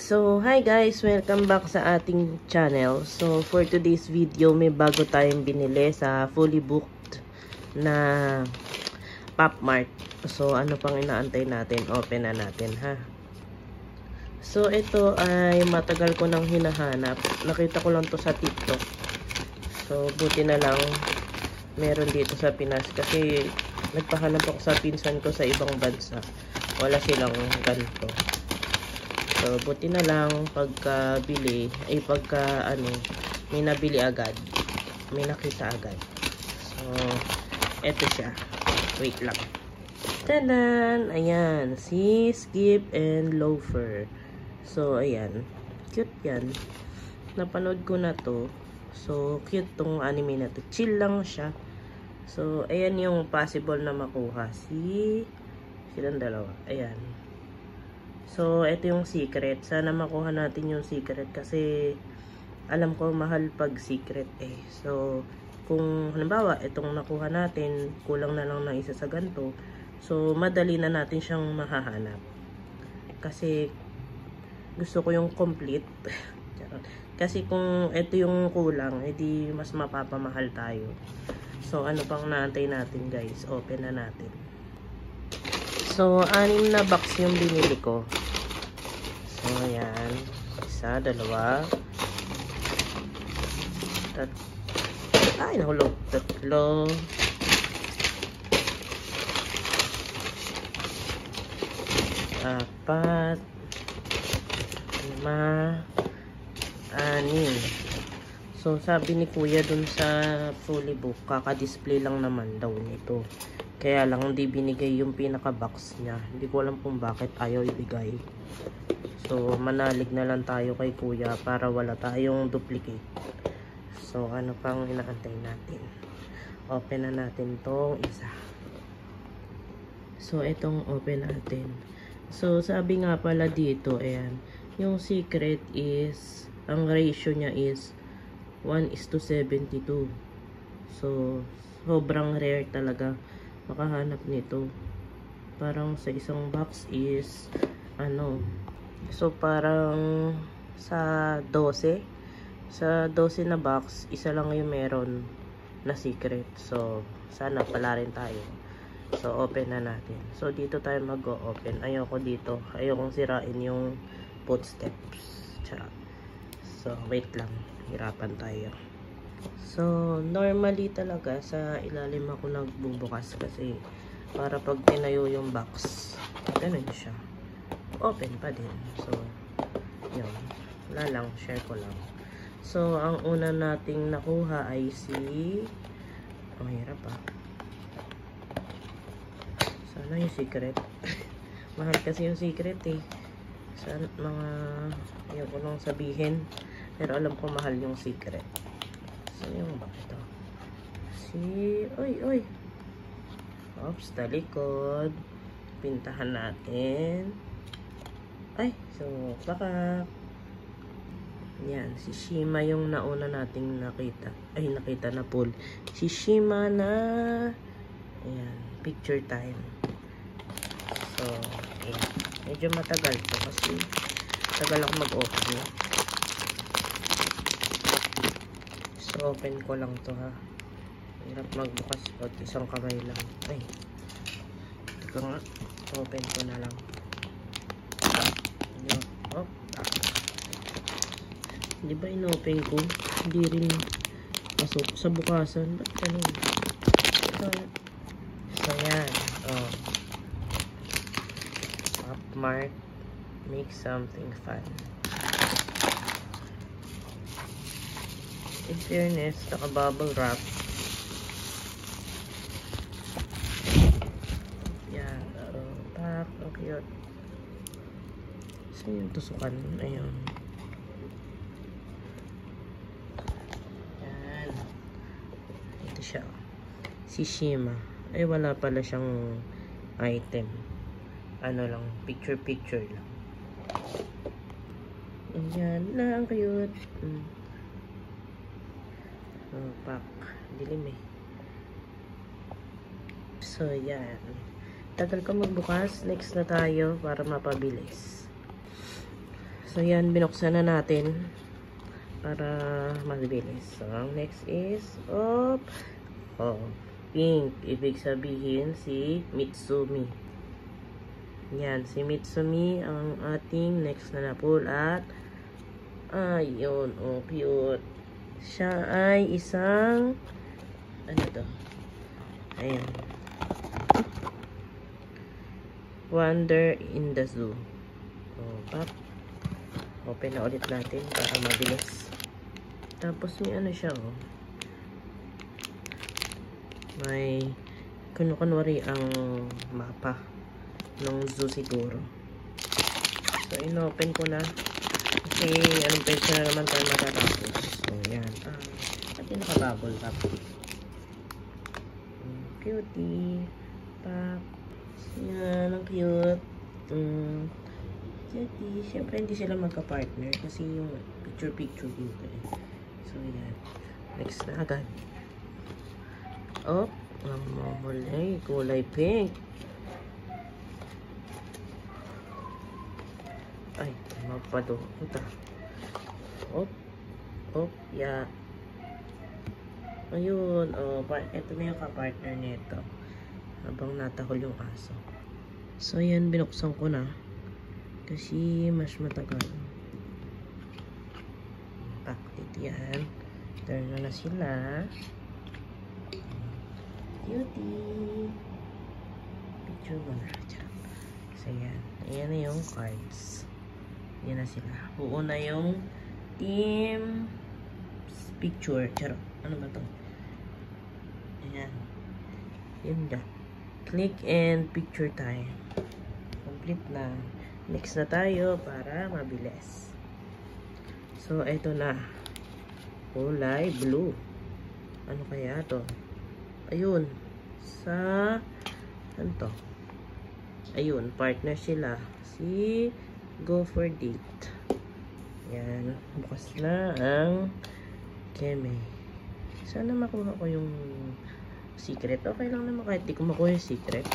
So, hi guys! Welcome back sa ating channel. So, for today's video, may bago tayong binili sa fully booked na PopMart. So, ano pang inaantay natin? Open na natin, ha? So, ito ay matagal ko nang hinahanap. Nakita ko lang to sa TikTok. So, buti na lang meron dito sa Pinas. Kasi, nagpahanap ako sa pinsan ko sa ibang bansa. Wala silang ganito. So, buti na lang pagka-bili, ay may nabili agad. May nakita agad. So, eto siya. Wait lang. Tadan! Ayan. Si Skip and Loafer. So, ayan. Cute yan. Napanood ko na to. So, cute tong anime na to. Chill lang siya. So, ayan yung possible na makuha. Silang dalawa. Ayan. So, ito yung secret. Sana makuha natin yung secret kasi alam ko mahal pag secret eh. So, kung halimbawa, itong nakuha natin, kulang na lang ng isa sa ganito. So, madali na natin siyang mahahanap. Kasi, gusto ko yung complete. Kasi kung ito yung kulang, edi mas mapapamahal tayo. So, ano pang naantay natin guys? Open na natin. So, 6 na box yung binili ko. So, ayan. Isa, dalawa. Ay, nahulog. Tatlo. Apat. 5. 6. So, sabi ni kuya dun sa fully book, kaka-display lang naman daw nito. Kaya lang hindi binigay yung pinaka-box niya. Hindi ko alam kung bakit ayaw ibigay. So, manalig na lang tayo kay kuya para wala tayong duplicate. So, ano pang inaantay natin? Open na natin tong isa. So, itong open natin. So, sabi nga pala dito, ayan. Yung secret is, ang ratio niya is 1:72. So, sobrang rare talaga makahanap nito. Parang sa isang box is so parang sa 12 na box, isa lang yung meron na secret. So sana pala rin tayo. So open na natin. So dito tayo mag-o-open. Ayoko dito, ayokong sirain yung footsteps. Charot. So wait lang, hirapan tayo. So, normally talaga sa ilalim ako nagbubukas kasi para pag tinayo yung box, ganun siya. Open pa din. So, yun. Wala lang, share ko lang. So, ang una nating nakuha ay hirap ah. Sana yung secret. Mahal kasi yung secret eh. Sana ayaw ko nang sabihin. Pero alam ko mahal yung secret. So, yung ba ito? Oy. Oops, talikod. Pintahan natin. Ay, so, baka yan, si Shima yung nauna nating nakita. Ay, nakita na pool. Si Shima na ayan, picture time. So, ayan. Medyo matagal to kasi tagal ako mag-open. So, open ko lang to ha. Hirap magbukas pag isang kamay lang. Ay. Teka nga. Open ko na lang. Yun. Oh. Di ba in-open ko? Hindi rin pasok sa bukasan. Ba't ganun? So, yan. Oh. PopMart. Make something fun. In fairness, naka-bubble wrap. Yan. Pak. Ang cute. So, yung tusukan. Ayun. Yan. Ito siya. Si Shima. Ay, wala pala siyang item. Lang. Picture lang. Ayan. Ang cute. Pak. Dilim eh. So, yan. Tagal ko magbukas. Next na tayo para mapabilis. So, yan. Binuksan na natin para mabilis. So, ang next is pink. Ibig sabihin si Mitsumi. Yan. Si Mitsumi ang ating next na napul. At ayun. Oh, cute. Siya ay isang ano to? Ayan. Wonder in the Zoo. Pop. Open na ulit natin para mabilis. Tapos may ano siya, may kunwari ang mapa ng zoo siguro. So, inopen ko na. Kasi, anong pwede na naman tayo matatapos. So, yan. Pati nakabubble tap. Cutie. Pop. Yan, ang cute. Cutie. Siyempre, hindi sila magka-partner kasi yung picture-picture dito eh. So, yan. Next na agad. Ang mamulay. Kulay pink. Ay, mapado. Ito. Yeah. Ayun. Ito na yung ka-partner nito. Habang natahol yung aso. So, yan. Binuksan ko na. Kasi mas matagal. Paklit yan. Turn na sila. Cutie. Picture mo na. So, yan. Ayan na yung cards. Yan na sila. Buo na yung team picture. Charot. Ano ba to? Ayan. Yun na. Click and picture time. Complete na. Next na tayo para mabilis. So, ito na. Kulay blue. Ano kaya to? Ayun. Ano to? Ayun. Partner sila. Si Go for Date. Yan. Bukas na ang Keme. Sana makuha ko yung secret. Okay lang naman kahit di ko makuha yung secret.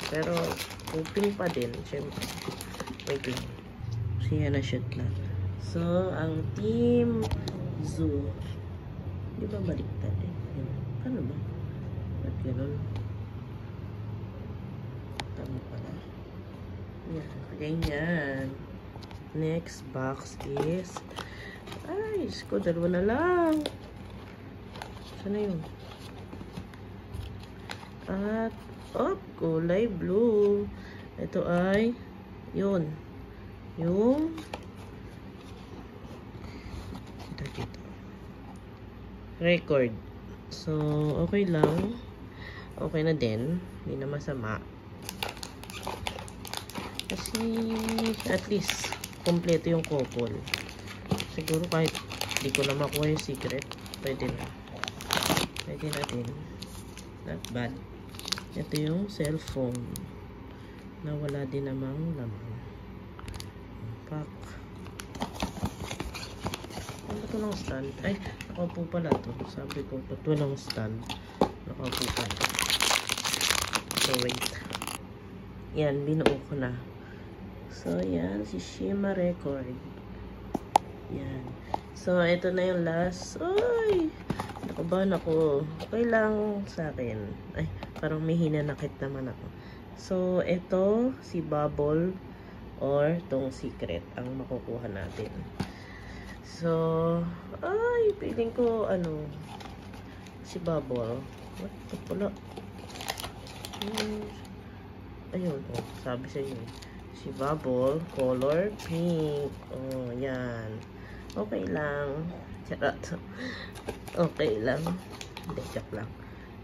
Pero, hoping pa din. Siyempre. Wait lang. Siya na shoot na. So, ang team zoo. Di ba baliktad eh? Ano ba? Ba't ganun? Tama pala. Yan. Ganyan. Next box is ay, ko dalawa na lang. Sana yun? At kulay blue. Ito ay yun. Yung dito. Record. So, okay lang. Okay na din. Hindi na masama. Kasi, at least, kompleto yung couple. Siguro kahit di ko na makuha yung secret, pwede na. Pwede na din. Not bad. Ito yung cellphone. Na wala din namang laman. Pack. Ano ito lang stand? Ay, nakaupo pala to. Sabi ko, ito lang stand. Nakaupo pala. So, wait. Yan, binuo ko na. So, yan. Si Shima Record. Yan. So, ito na yung last. Ay! Nakabahan ako. Okay lang sa akin. Ay, parang may hinanakit naman ako. So, ito, si Bubble or tong secret ang makukuha natin. So, ay, feeling ko, si Bubble. What? Ito pala. Ayun, sabi sa inyo. Si Bubble, color pink. Oh, yan. Okay lang. Charot. Okay lang. Hindi, joke lang.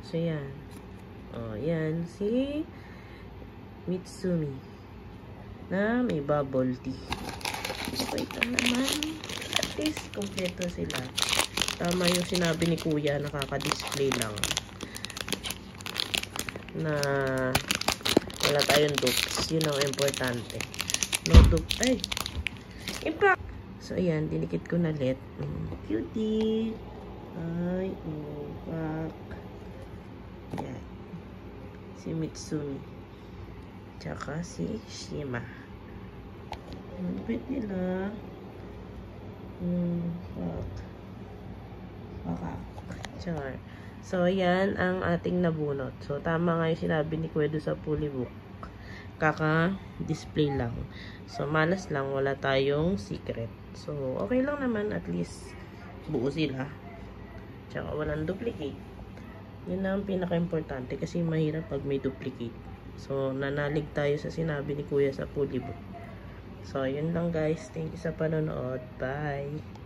So, yan. Oh, yan. Si Mitsumi. Na may bubble tea. Okay lang naman. At least, kompleto sila. Tama yung sinabi ni Kuya, nakaka-display lang. Na wala tayong dupes. Yun ang importante. No dupe. Ay! Impact! So, ayan. Dinikit ko na let. Cutie! Ay, impact. Ayan. Si Mitsumi. Tsaka si Shima. Lupit nila. Char. So, yan ang ating nabunot. So, tama nga yung sinabi ni Kuya sa Polybook. Kaka-display lang. So, malas lang. Wala tayong secret. So, okay lang naman. At least, buo sila. Tsaka, walang duplicate. Yun na ang pinaka-importante. Kasi mahirap pag may duplicate. So, nanalig tayo sa sinabi ni Kuya sa Polybook. So, yun lang guys. Thank you sa panonood. Bye!